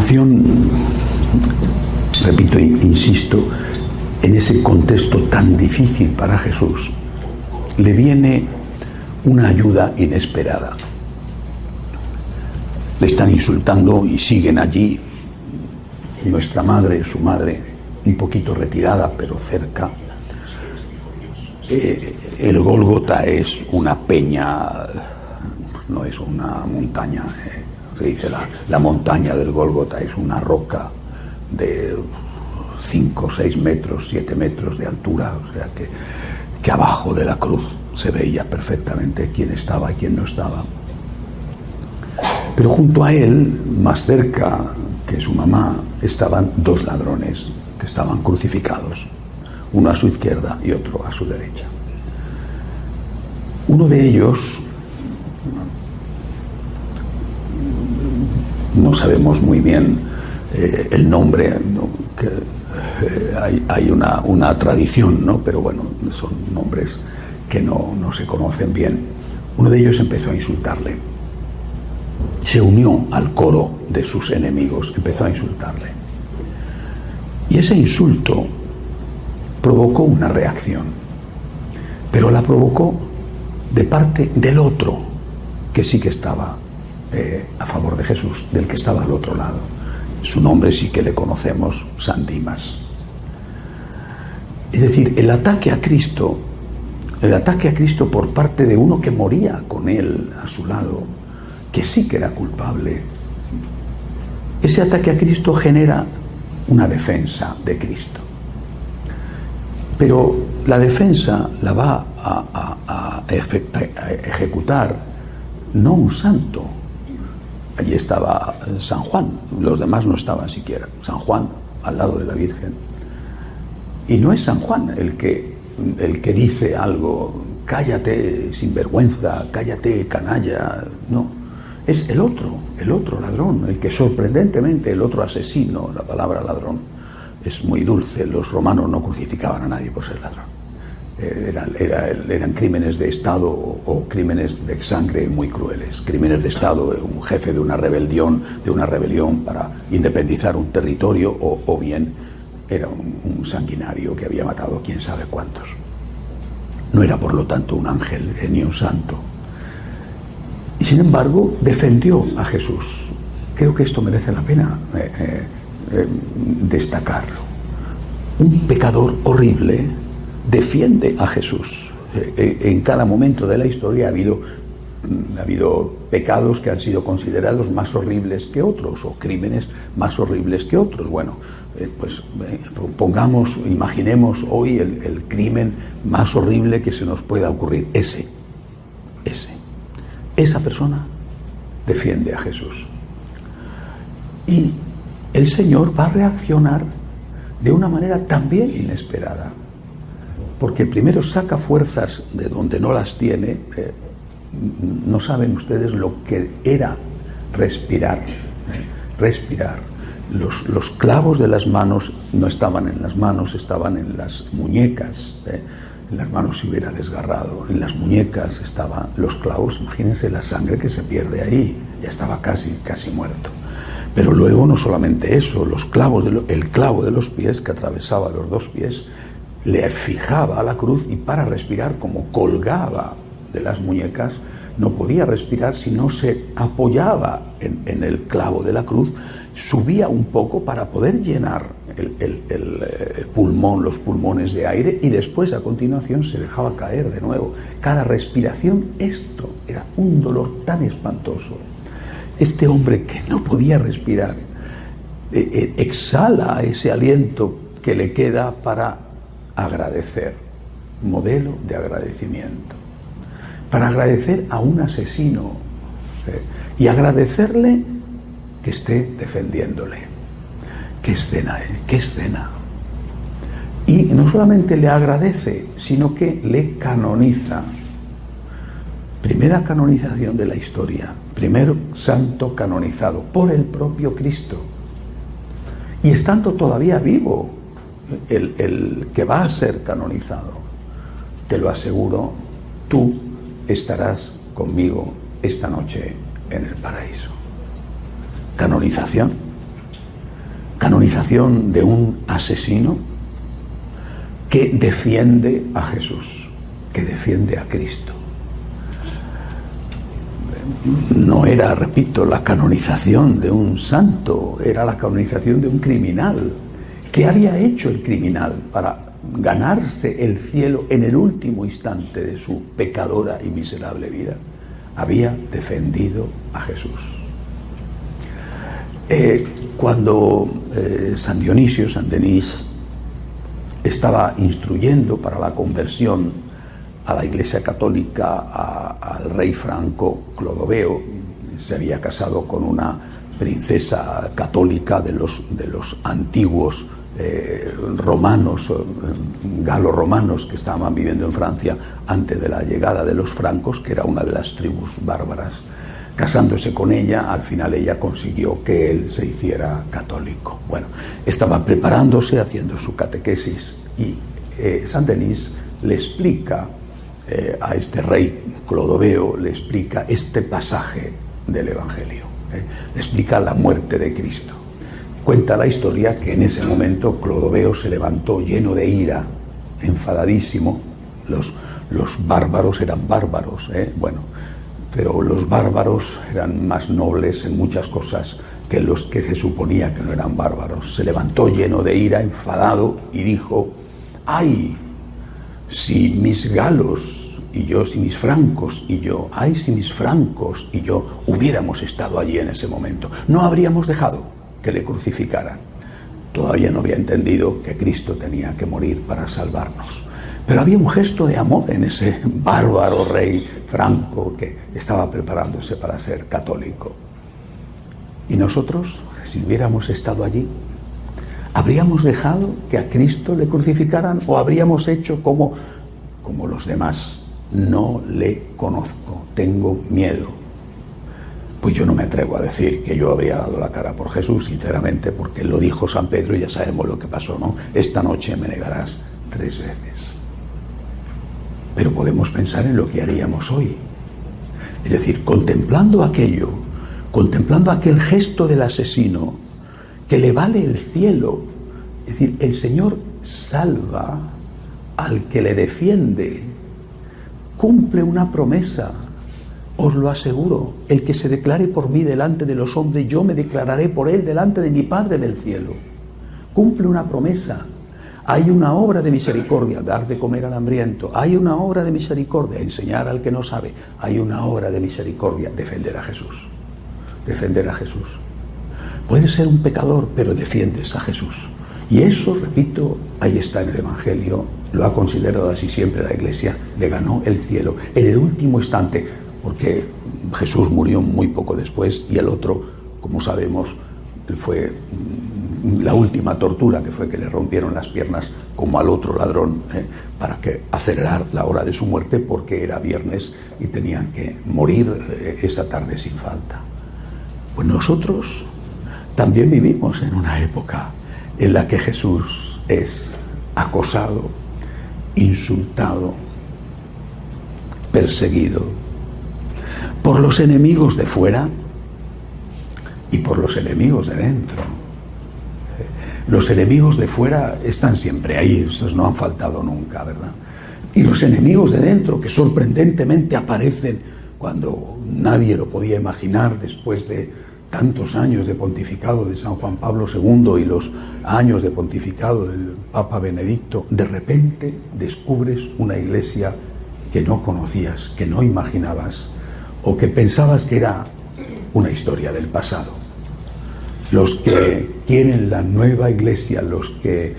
continuación, repito, insisto, en ese contexto tan difícil para Jesús, le viene una ayuda inesperada. Le están insultando y siguen allí. Nuestra madre, su madre, un poquito retirada, pero cerca. El Gólgota es una peña, no es una montaña. Se dice la montaña del Gólgota es una roca de 5, 6 metros, 7 metros de altura, o sea que abajo de la cruz se veía perfectamente quién estaba y quién no estaba. Pero junto a él, más cerca que su mamá, estaban 2 ladrones que estaban crucificados, uno a su izquierda y otro a su derecha. Uno de ellos, no sabemos muy bien el nombre, ¿no? Hay una tradición, ¿no? Pero bueno, son nombres que no se conocen bien. Uno de ellos empezó a insultarle. Se unió al coro de sus enemigos, empezó a insultarle. Y ese insulto provocó una reacción, pero la provocó de parte del otro, que sí que estaba a favor de Jesús, del que estaba al otro lado. Su nombre sí que le conocemos, San Dimas. Es decir, el ataque a Cristo por parte de uno que moría con él a su lado, que sí que era culpable, ese ataque a Cristo genera una defensa de Cristo. Pero la defensa la va a ejecutar no un santo. Allí estaba San Juan, los demás no estaban siquiera. San Juan al lado de la Virgen. Y no es San Juan el que dice algo, cállate sinvergüenza, cállate canalla, no. Es el otro ladrón, el que sorprendentemente, el otro asesino. La palabra ladrón es muy dulce. Los romanos no crucificaban a nadie por ser ladrón. Eran crímenes de Estado o crímenes de sangre muy crueles. Crímenes de Estado, un jefe de una rebelión para independizar un territorio, o bien era un sanguinario que había matado a quién sabe cuántos. No era, por lo tanto, un ángel ni un santo. Y sin embargo, defendió a Jesús. Creo que esto merece la pena destacarlo. Un pecador horrible defiende a Jesús. En cada momento de la historia ha habido pecados que han sido considerados más horribles que otros, o crímenes más horribles que otros. Bueno, imaginemos hoy el crimen más horrible que se nos pueda ocurrir. Esa persona defiende a Jesús. Y el Señor va a reaccionar de una manera también inesperada. Porque primero saca fuerzas de donde no las tiene. No saben ustedes lo que era respirar. Los clavos de las manos no estaban en las manos, estaban en las muñecas. En las manos se hubiera desgarrado, en las muñecas estaban los clavos. Imagínense la sangre que se pierde ahí. Ya estaba casi muerto. Pero luego no solamente eso, el clavo de los pies que atravesaba los 2 pies le fijaba a la cruz, y para respirar, como colgaba de las muñecas, no podía respirar si no se apoyaba en el clavo de la cruz, subía un poco para poder llenar los pulmones de aire, y después a continuación se dejaba caer de nuevo. Cada respiración, esto era un dolor tan espantoso. Este hombre que no podía respirar exhala ese aliento que le queda para agradecer, modelo de agradecimiento, para agradecer a un asesino, y agradecerle que esté defendiéndole. ¡Qué escena! ¡Qué escena! Y no solamente le agradece, sino que le canoniza. Primera canonización de la historia, primer santo canonizado por el propio Cristo. Y estando todavía vivo el que va a ser canonizado, te lo aseguro, tú estarás conmigo esta noche en el paraíso. Canonización. canonización de un asesino que defiende a Jesús, que defiende a Cristo. No era, repito, la canonización de un santo, era la canonización de un criminal. ¿Qué había hecho el criminal para ganarse el cielo en el último instante de su pecadora y miserable vida? Había defendido a Jesús. Cuando San Dionisio, San Denis, estaba instruyendo para la conversión a la Iglesia Católica al rey franco Clodoveo, se había casado con una princesa católica de los antiguos romanos, galo-romanos que estaban viviendo en Francia antes de la llegada de los francos, que era una de las tribus bárbaras. Casándose con ella, al final ella consiguió que él se hiciera católico. Bueno, estaba preparándose, haciendo su catequesis, y San Denis le explica a este rey Clodoveo, le explica este pasaje del Evangelio, le explica la muerte de Cristo. Cuenta la historia que en ese momento Clodoveo se levantó lleno de ira, enfadadísimo. Los bárbaros eran bárbaros, bueno, pero los bárbaros eran más nobles en muchas cosas que los que se suponía que no eran bárbaros. Se levantó lleno de ira, enfadado, y dijo: ¡ay, si mis galos y yo, si mis francos y yo, ay, si mis francos y yo hubiéramos estado allí en ese momento, no habríamos dejado que le crucificaran! Todavía no había entendido que Cristo tenía que morir para salvarnos. Pero había un gesto de amor en ese bárbaro rey franco que estaba preparándose para ser católico. Y nosotros, si hubiéramos estado allí, ¿habríamos dejado que a Cristo le crucificaran o habríamos hecho como los demás? No le conozco, tengo miedo. Pues yo no me atrevo a decir que yo habría dado la cara por Jesús, sinceramente, porque lo dijo San Pedro y ya sabemos lo que pasó, ¿no? Esta noche me negarás 3 veces. Pero podemos pensar en lo que haríamos hoy. Es decir, contemplando aquello, contemplando aquel gesto del asesino, que le vale el cielo. Es decir, el Señor salva al que le defiende, cumple una promesa. Os lo aseguro, el que se declare por mí delante de los hombres, yo me declararé por él delante de mi Padre del cielo. Cumple una promesa. Hay una obra de misericordia, dar de comer al hambriento. Hay una obra de misericordia, enseñar al que no sabe. Hay una obra de misericordia, defender a Jesús. Defender a Jesús. Puedes ser un pecador, pero defiendes a Jesús. Y eso, repito, ahí está en el Evangelio. Lo ha considerado así siempre la Iglesia. Le ganó el cielo en el último instante, porque Jesús murió muy poco después y el otro, como sabemos, fue la última tortura, que fue que le rompieron las piernas como al otro ladrón, para que acelerar la hora de su muerte, porque era viernes y tenían que morir esa tarde sin falta. Pues nosotros también vivimos en una época en la que Jesús es acosado, insultado, perseguido por los enemigos de fuera y por los enemigos de dentro. Los enemigos de fuera están siempre ahí, esos no han faltado nunca, ¿verdad? Y los enemigos de dentro, que sorprendentemente aparecen cuando nadie lo podía imaginar, después de tantos años de pontificado de San Juan Pablo II y los años de pontificado del Papa Benedicto, de repente descubres una iglesia que no conocías, que no imaginabas, o que pensabas que era una historia del pasado. Los que quieren la nueva iglesia, los que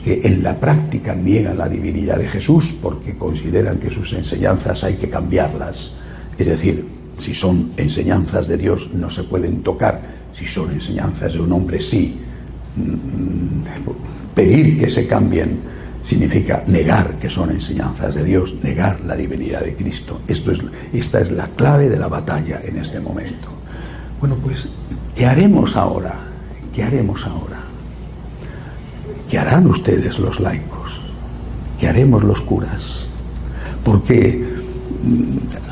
en la práctica niegan la divinidad de Jesús porque consideran que sus enseñanzas hay que cambiarlas. Es decir, si son enseñanzas de Dios no se pueden tocar, si son enseñanzas de un hombre sí. Pedir que se cambien significa negar que son enseñanzas de Dios, negar la divinidad de Cristo. Esta es la clave de la batalla en este momento. Bueno, pues, ¿qué haremos ahora? ¿Qué haremos ahora? ¿Qué harán ustedes los laicos? ¿Qué haremos los curas? Porque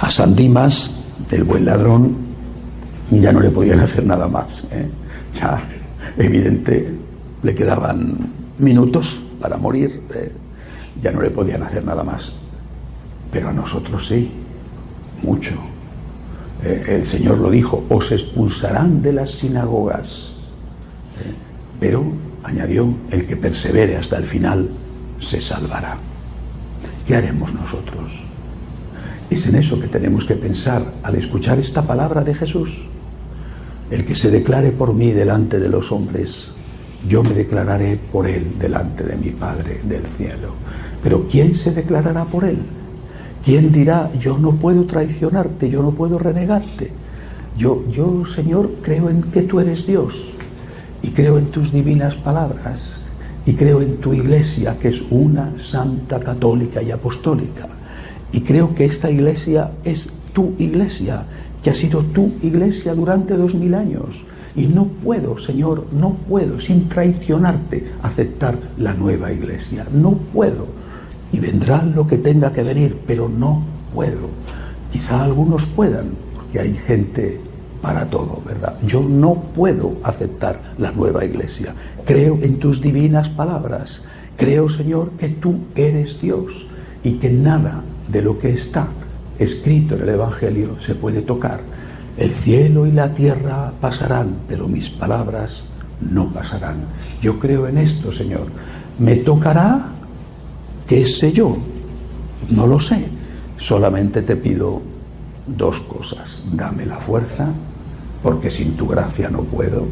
a San Dimas, el buen ladrón, ya no le podían hacer nada más, evidente, le quedaban minutos para morir, ya no le podían hacer nada más. Pero a nosotros sí, mucho. El Señor lo dijo, os expulsarán de las sinagogas. Pero, añadió, el que persevere hasta el final se salvará. ¿Qué haremos nosotros? Es en eso que tenemos que pensar al escuchar esta palabra de Jesús. El que se declare por mí delante de los hombres, yo me declararé por él delante de mi Padre del cielo. Pero ¿quién se declarará por él? ¿Quién dirá, yo no puedo traicionarte, yo no puedo renegarte? Yo, Señor, creo en que tú eres Dios y creo en tus divinas palabras y creo en tu iglesia, que es una, santa, católica y apostólica. Y creo que esta iglesia es tu iglesia, que ha sido tu iglesia durante 2000 años. Y no puedo, Señor, no puedo, sin traicionarte, aceptar la nueva iglesia. No puedo. Y vendrá lo que tenga que venir, pero no puedo. Quizá algunos puedan, porque hay gente para todo, ¿verdad? Yo no puedo aceptar la nueva iglesia. Creo en tus divinas palabras. Creo, Señor, que tú eres Dios y que nada de lo que está escrito en el Evangelio se puede tocar. El cielo y la tierra pasarán, pero mis palabras no pasarán. Yo creo en esto, Señor. ¿Me tocará? ¿Qué sé yo? No lo sé. Solamente te pido dos cosas. Dame la fuerza, porque sin tu gracia no puedo.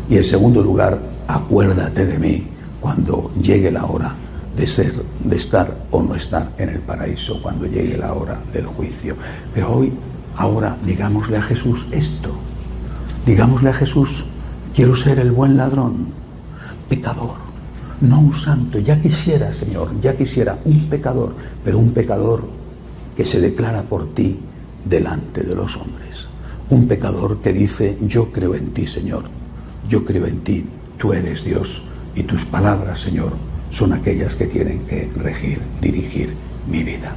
Y en segundo lugar, acuérdate de mí cuando llegue la hora de estar o no estar en el paraíso, cuando llegue la hora del juicio. Pero ahora, digámosle a Jesús esto. Digámosle a Jesús, quiero ser el buen ladrón, pecador, no un santo. Ya quisiera, Señor, ya quisiera un pecador, pero un pecador que se declara por ti delante de los hombres. Un pecador que dice, yo creo en ti, Señor, yo creo en ti, tú eres Dios, y tus palabras, Señor, son aquellas que tienen que regir, dirigir mi vida.